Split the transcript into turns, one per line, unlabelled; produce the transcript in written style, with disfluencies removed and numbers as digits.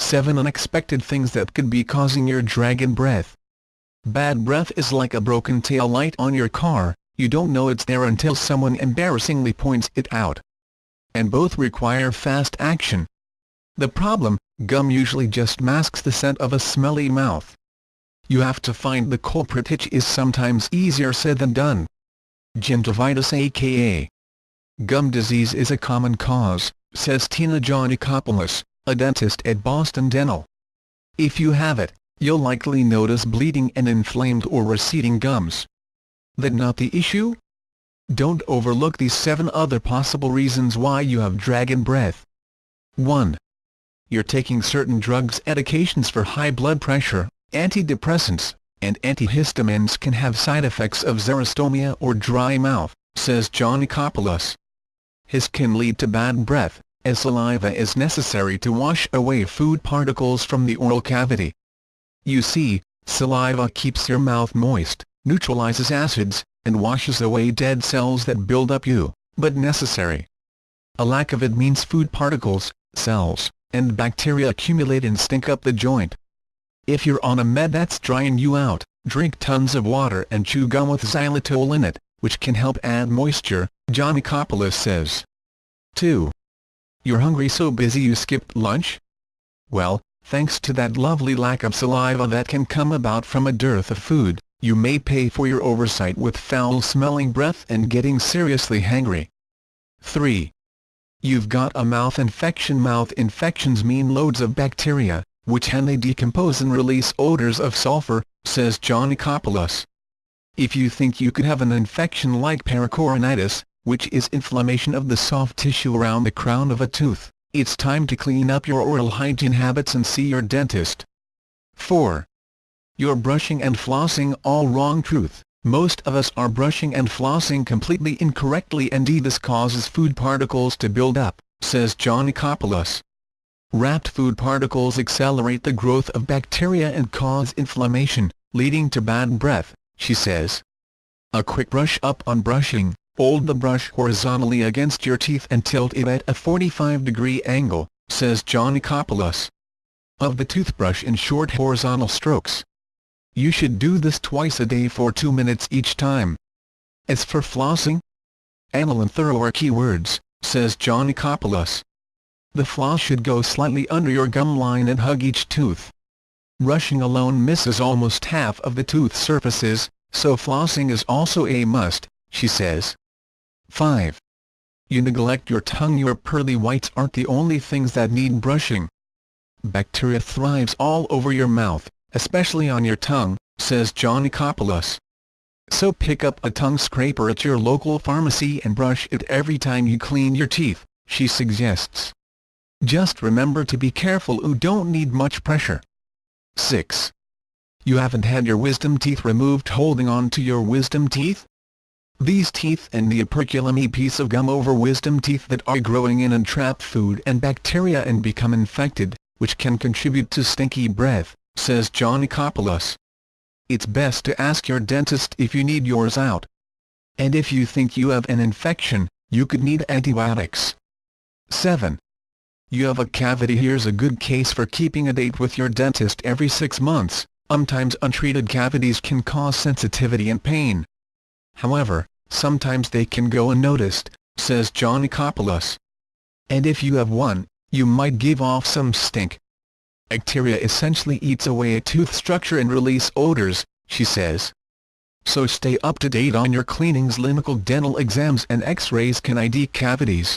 7 Unexpected things that could be causing your dragon breath. Bad breath is like a broken tail light on your car, you don't know it's there until someone embarrassingly points it out. And both require fast action. The problem: gum usually just masks the scent of a smelly mouth. You have to find the culprit, which is sometimes easier said than done. Gingivitis, aka gum disease, is a common cause, says Tina Giannikopoulos, a dentist at Boston Dental. If you have it, you'll likely notice bleeding and inflamed or receding gums. That not the issue? Don't overlook these 7 other possible reasons why you have dragon breath. 1. You're taking certain drugs. Medications for high blood pressure, antidepressants, and antihistamines can have side effects of xerostomia or dry mouth, says Giannikopoulos. His can lead to bad breath, as saliva is necessary to wash away food particles from the oral cavity. You see, saliva keeps your mouth moist, neutralizes acids, and washes away dead cells that build up but necessary. A lack of it means food particles, cells, and bacteria accumulate and stink up the joint. If you're on a med that's drying you out, drink tons of water and chew gum with xylitol in it, which can help add moisture, Giannikopoulos says. 2. You're hungry so busy you skipped lunch? Well, thanks to that lovely lack of saliva that can come about from a dearth of food, you may pay for your oversight with foul-smelling breath and getting seriously hangry. 3. You've got a mouth infection. Mouth infections mean loads of bacteria, which can they decompose and release odors of sulfur, says Giannikopoulos. If you think you could have an infection like pericoronitis, which is inflammation of the soft tissue around the crown of a tooth, it's time to clean up your oral hygiene habits and see your dentist. 4. You're brushing and flossing all wrong. Truth: most of us are brushing and flossing completely incorrectly, and this causes food particles to build up, says Giannikopoulos. Wrapped food particles accelerate the growth of bacteria and cause inflammation, leading to bad breath, she says. A quick brush up on brushing: hold the brush horizontally against your teeth and tilt it at a 45-degree angle, says Giannikopoulos. Of the toothbrush in short horizontal strokes. You should do this twice a day for 2 minutes each time. As for flossing, anal and thorough are key words, says Giannikopoulos. The floss should go slightly under your gum line and hug each tooth. Brushing alone misses almost half of the tooth surfaces, so flossing is also a must, she says. 5. You neglect your tongue. Your pearly whites aren't the only things that need brushing. Bacteria thrives all over your mouth, especially on your tongue, says Giannikopoulos. So pick up a tongue scraper at your local pharmacy and brush it every time you clean your teeth, she suggests. Just remember to be careful. You don't need much pressure. 6. You haven't had your wisdom teeth removed. Holding on to your wisdom teeth? These teeth and the operculum, a piece of gum over wisdom teeth that are growing in and trap food and bacteria and become infected, which can contribute to stinky breath, says Giannikopoulos. It's best to ask your dentist if you need yours out. And if you think you have an infection, you could need antibiotics. 7. You have a cavity. Here's a good case for keeping a date with your dentist every 6 months. Sometimes untreated cavities can cause sensitivity and pain. However, sometimes they can go unnoticed, says Giannikopoulos. And if you have one, you might give off some stink. Bacteria essentially eats away at tooth structure and release odors, she says. So stay up to date on your cleanings. Clinical dental exams and x-rays can ID cavities.